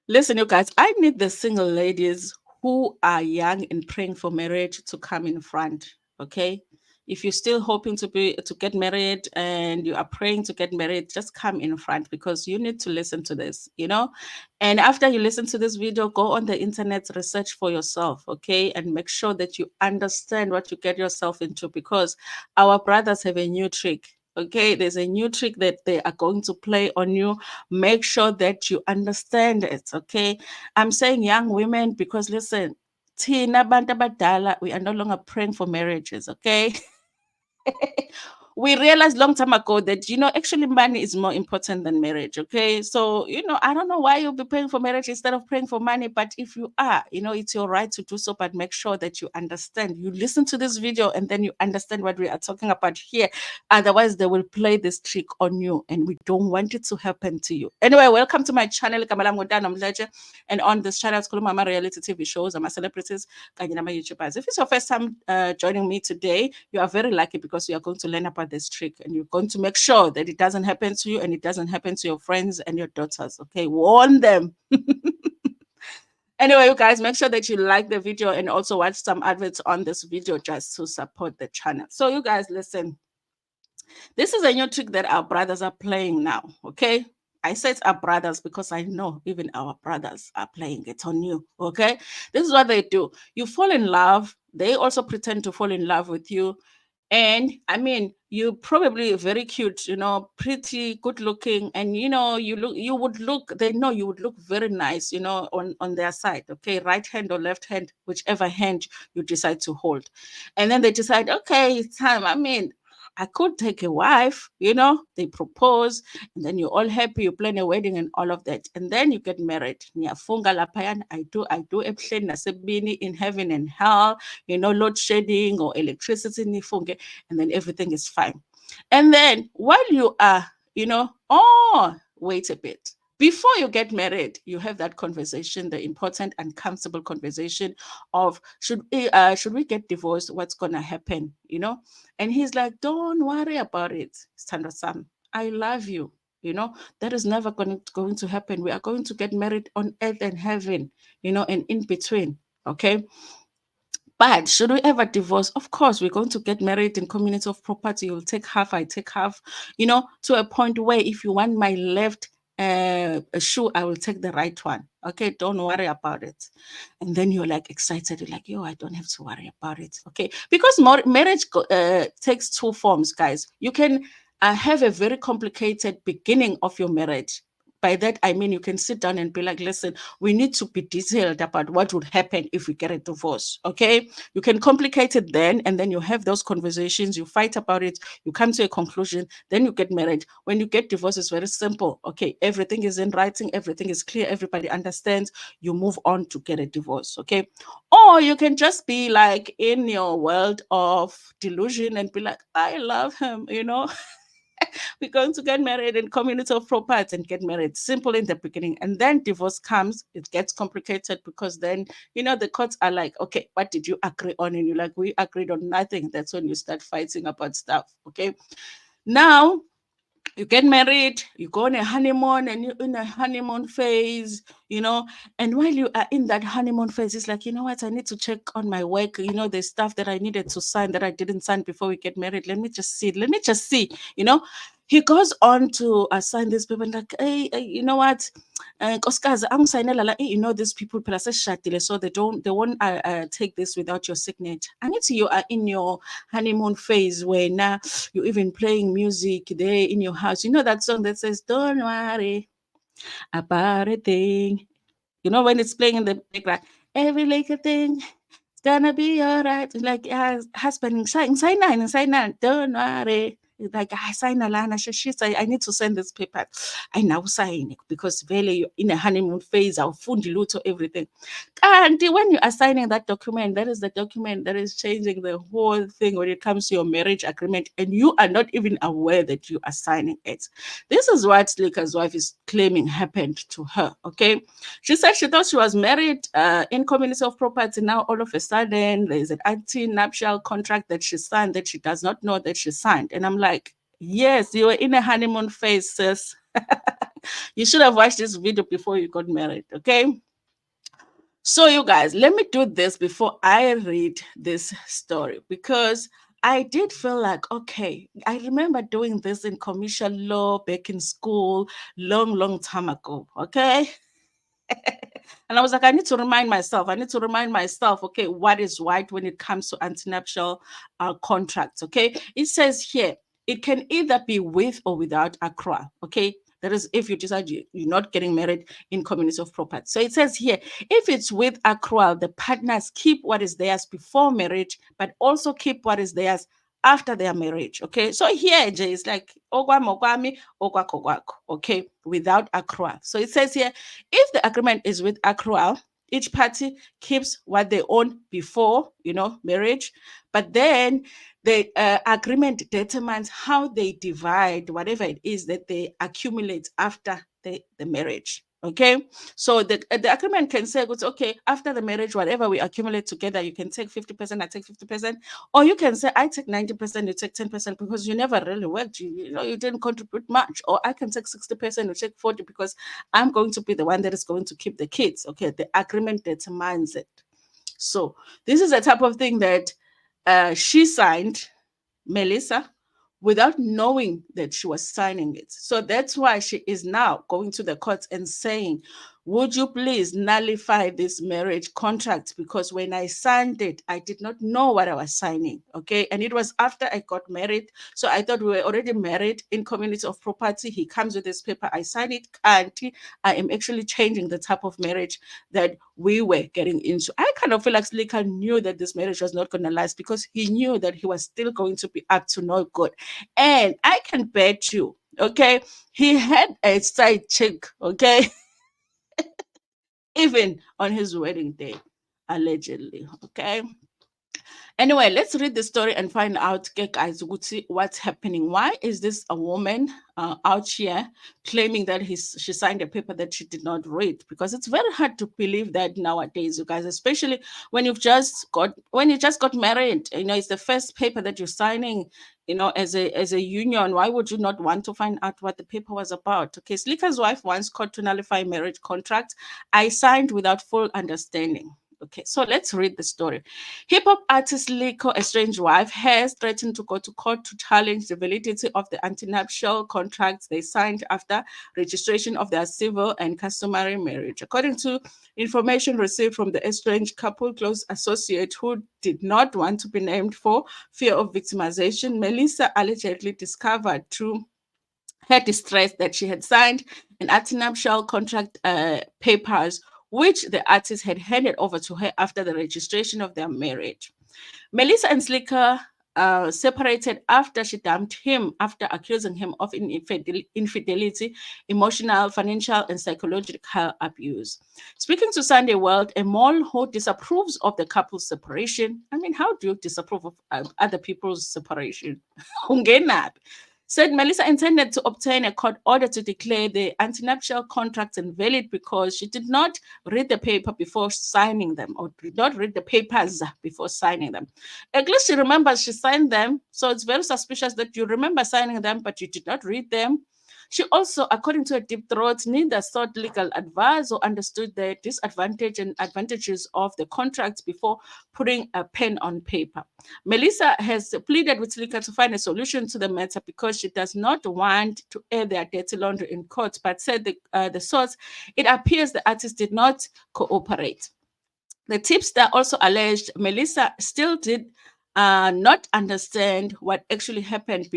Listen, you guys, I need the single ladies who are young and praying for marriage to come in front. Okay. If you're still hoping to get married and you are praying to get married, just come in front because you need to listen to this, you know. And after you listen to this video, go on the internet, research for yourself, okay, and make sure that you understand what you get yourself into because our brothers have a new trick. Okay, there's a new trick that they are going to play on you. Make sure that you understand it. Okay, I'm saying young women because listen, Tina Bantu Abadala, we are no longer praying for marriages. Okay, we realized long time ago that actually money is more important than marriage. Okay, so I don't know why you'll be praying for marriage instead of praying for money, but if you are, it's your right to do so, but make sure that you understand, you listen to this video and then you understand what we are talking about here. Otherwise they will play this trick on you and we don't want it to happen to you. Anyway, welcome to my channel. And on this channel it's called Mama Reality TV shows. I'm a celebrities kanye nama-YouTubers. If it's your first time joining me today, you are very lucky because you are going to learn about this trick and you're going to make sure that it doesn't happen to you and it doesn't happen to your friends and your daughters. Okay, warn them. Anyway, you guys, make sure that you like the video and also watch some adverts on this video just to support the channel. So you guys, listen, this is a new trick that our brothers are playing now. Okay, I said our brothers because I know even our brothers are playing it on you. Okay, this is what they do. You fall in love, they also pretend to fall in love with you. And I mean, you probably very cute, pretty good looking, and you would look, they know you would look very nice, on their side. Okay, right hand or left hand, whichever hand you decide to hold. And then they decide, okay, it's time. I mean, I could take a wife, they propose, and then you're all happy, you plan a wedding and all of that. And then you get married. Niyafunga laphayana, I do ebuhleni nasebini, in heaven and hell, load shedding or electricity nifunge, and then everything is fine. And then while you are, oh, wait a bit. Before you get married, you have that conversation, the important and comfortable conversation of should we get divorced? What's gonna happen? And he's like, don't worry about it, Sandra Sam. I love you. That is never going to happen. We are going to get married on earth and heaven, and in between. Okay. But should we ever divorce? Of course, we're going to get married in community of property. You'll take half, I take half, to a point where if you want my left shoe, I will take the right one. Okay, don't worry about it. And then you're like excited. You're like, yo, I don't have to worry about it. Okay, because marriage takes two forms, guys. You can have a very complicated beginning of your marriage. By that, I mean, you can sit down and be like, listen, we need to be detailed about what would happen if we get a divorce. Okay. You can complicate it then, and then you have those conversations, you fight about it, you come to a conclusion, then you get married. When you get divorced, it's very simple. Okay. Everything is in writing, everything is clear, everybody understands. You move on to get a divorce. Okay. Or you can just be like in your world of delusion and be like, I love him, we're going to get married in community of property and get married. Simple in the beginning. And then divorce comes, it gets complicated because then, the courts are like, okay, what did you agree on? And you're like, we agreed on nothing. That's when you start fighting about stuff. Okay. Now, you get married, you go on a honeymoon, and you're in a honeymoon phase, and while you are in that honeymoon phase, it's like, what, I need to check on my work, the stuff that I needed to sign that I didn't sign before we get married. Let me just see. He goes on to assign this paper, like, hey, you know what, nkosikazi angisayinela la, these people phela sesishadile, so they won't take this without your signature. And it's you are in your honeymoon phase where now you're even playing music there in your house. You know that song that says, don't worry about a thing. When it's playing in the background, every little thing, it's gonna be all right. It's like, husband, sign nine, don't worry. It's like, sign alana, I need to send this paper. I now sign it because really you're in a honeymoon phase, I'll fund to everything. And when you are signing that document, that is the document that is changing the whole thing when it comes to your marriage agreement, and you are not even aware that you are signing it. This is what Slikour's wife is claiming happened to her. Okay. She said she thought she was married in community of property. Now, all of a sudden, there's an anti-nuptial contract that she signed that she does not know that she signed. And I'm like, yes, you were in a honeymoon phase, sis. You should have watched this video before you got married, okay? So, you guys, let me do this before I read this story because I did feel like, okay, I remember doing this in commercial law back in school, long, long time ago, okay? And I was like, I need to remind myself, okay, what is right when it comes to antenuptial contracts, okay? It says here, it can either be with or without accrual, okay? That is if you decide you're not getting married in community of property. So it says here, if it's with accrual, the partners keep what is theirs before marriage, but also keep what is theirs after their marriage. Okay. So here, Jay, is like okwami okwami, okwakho kwakho, okay, without accrual. So it says here, if the agreement is with accrual, each party keeps what they own before, marriage, but then the agreement determines how they divide whatever it is that they accumulate after the marriage. Okay, so the agreement can say, it's okay, after the marriage, whatever we accumulate together, you can take 50%, I take 50%, or you can say, I take 90%, you take 10%, because you never really worked, you didn't contribute much, or I can take 60%, you take 40%, because I'm going to be the one that is going to keep the kids. Okay, the agreement determines it. So this is a type of thing that she signed, Melissa, without knowing that she was signing it. So that's why she is now going to the courts and saying, would you please nullify this marriage contract? Because when I signed it, I did not know what I was signing. Okay. And it was after I got married. So I thought we were already married in community of property. He comes with this paper. I sign it. And I am actually changing the type of marriage that we were getting into. I kind of feel like Slikour knew that this marriage was not going to last because he knew that he was still going to be up to no good. And I can bet you, okay, he had a side chick, okay, even on his wedding day, allegedly, okay. Anyway, let's read the story and find out, guys, what's happening. Why is this a woman out here claiming that she signed a paper that she did not read? Because it's very hard to believe that nowadays, you guys, especially when you just got married. It's the first paper that you're signing. As a union, why would you not want to find out what the paper was about? Okay, Slikour's wife once called to nullify marriage contract. I signed without full understanding. Okay, so let's read the story. Hip hop artist Slikour, estranged wife, has threatened to go to court to challenge the validity of the antenuptial contracts they signed after registration of their civil and customary marriage. According to information received from the estranged couple close associate who did not want to be named for fear of victimization, Melissa allegedly discovered through her distress that she had signed an antenuptial contract papers which the artist had handed over to her after the registration of their marriage. Melissa and Slikour separated after she dumped him after accusing him of infidelity, emotional, financial, and psychological abuse. Speaking to Sunday World, a mole who disapproves of the couple's separation. I mean, how do you disapprove of other people's separation? Said Melissa intended to obtain a court order to declare the antenuptial contracts invalid because she did not read the paper before signing them, or did not read the papers before signing them. At least she remembers she signed them, so it's very suspicious that you remember signing them, but you did not read them. She also, according to a deep throat, neither sought legal advice or understood the disadvantage and advantages of the contracts before putting a pen on paper. Melissa has pleaded with Slikour to find a solution to the matter because she does not want to air their dirty laundry in court, but said the source, it appears the artist did not cooperate. The tipster also alleged Melissa still did not understand what actually happened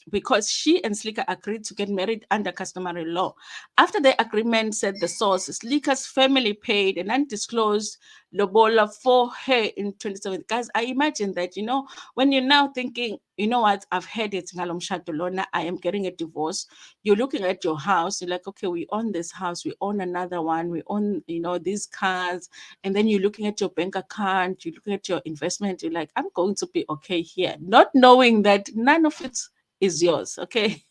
because she and Slikour agreed to get married under customary law. After the agreement, said the source, Slikour's family paid an undisclosed lobola for her in 2017. Guys, I imagine that, when you're now thinking, you know what, I've had it, I am getting a divorce. You're looking at your house, you're like, okay, we own this house, we own another one, we own, these cars, and then you're looking at your bank account, you're looking at your investment, you're like, I'm going to be okay here, not knowing that none of it is yours. Okay.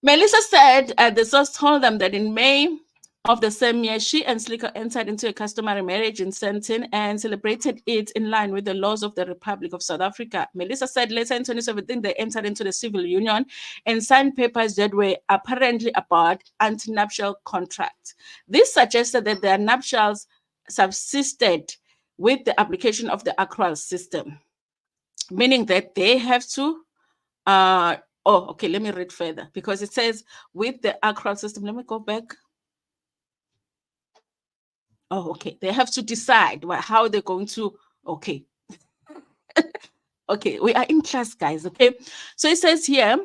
Melissa said the source told them that in May of the same year, she and Slikour entered into a customary marriage in Sandton and celebrated it in line with the laws of the Republic of South Africa. Melissa said later in 2017 they entered into the civil union and signed papers that were apparently about antenuptial contracts. This suggested that their nuptials subsisted with the application of the accrual system, meaning that they have to let me read further because it says with the accrual system. Let me go back. Oh, okay. They have to decide how they're going to. Okay. Okay. We are in class, guys. Okay. So it says here,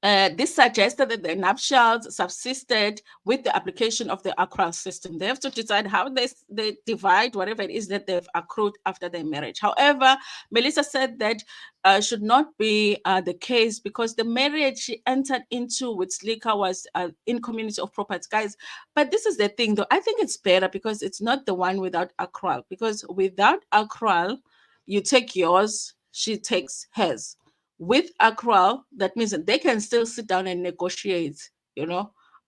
this suggested that the nuptials subsisted with the application of the accrual system. They have to decide how they divide whatever it is that they've accrued after their marriage. However, Melissa said that should not be the case because the marriage she entered into with Slikour was in community of property, guys. But this is the thing, though. I think it's better because it's not the one without accrual. Because without accrual, you take yours, she takes hers. With accrual, that means that they can still sit down and negotiate,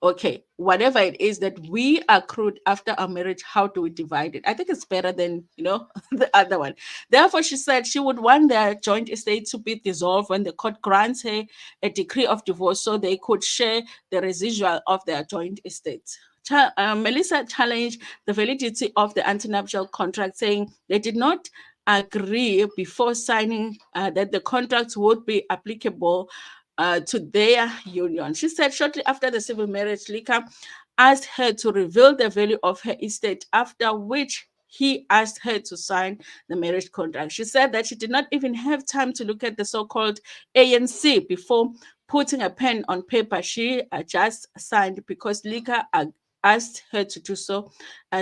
okay, whatever it is that we accrued after our marriage, how do we divide it? I think it's better than, the other one. Therefore, she said she would want their joint estate to be dissolved when the court grants her a decree of divorce so they could share the residual of their joint estate. Melissa challenged the validity of the antenuptial contract, saying they did not agree before signing that the contract would be applicable to their union. She said shortly after the civil marriage, Slikour asked her to reveal the value of her estate, after which he asked her to sign the marriage contract. She said that she did not even have time to look at the so-called ANC before putting a pen on paper. She just signed because Slikour asked her to do so,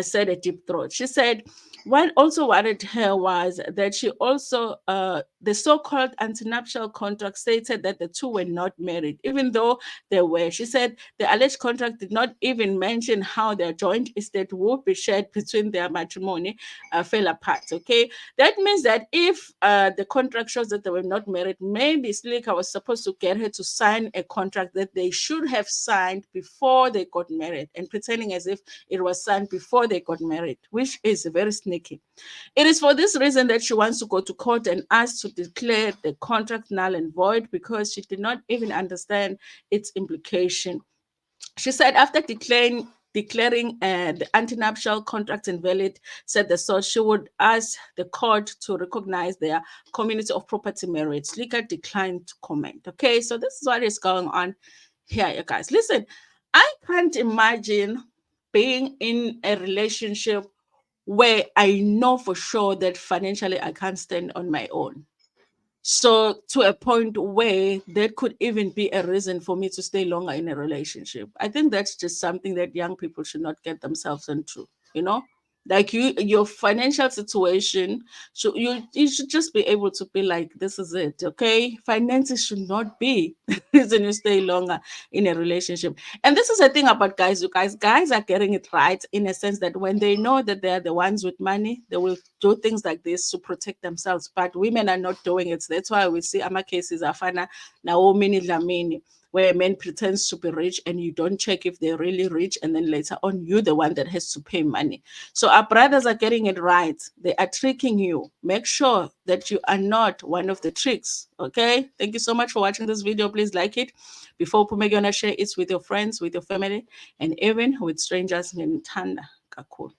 said a deep throat. She said what also worried her was that she also, the so-called antenuptial contract stated that the two were not married, even though they were. She said the alleged contract did not even mention how their joint estate would be shared between their matrimony fell apart, okay? That means that if the contract shows that they were not married, maybe Slikour was supposed to get her to sign a contract that they should have signed before they got married and pretending as if it was signed before they got married, which is very sneaky. It is for this reason that she wants to go to court and ask to declare the contract null and void because she did not even understand its implication. She said after declaring the antenuptial contract invalid, said the source, she would ask the court to recognize their community of property marriage. Slikour declined to comment. Okay, so this is what is going on here, you guys. Listen, I can't imagine being in a relationship where I know for sure that financially I can't stand on my own. So to a point where that could even be a reason for me to stay longer in a relationship. I think that's just something that young people should not get themselves into, you know? Like your financial situation, so you should just be able to be like, this is it, okay? Finances should not be the reason you stay longer in a relationship. And this is the thing about guys, you guys are getting it right in a sense that when they know that they're the ones with money, they will do things like this to protect themselves. But women are not doing it. So that's why we see Ama cases Afana Naomi Dlamini, where a man pretends to be rich and you don't check if they're really rich, and then later on you're the one that has to pay money. So our brothers are getting it right. They are tricking you. Make sure that you are not one of the tricks. Okay. Thank you so much for watching this video. Please like it. Before Pumegona, share it with your friends, with your family, and even with strangers. Kakul.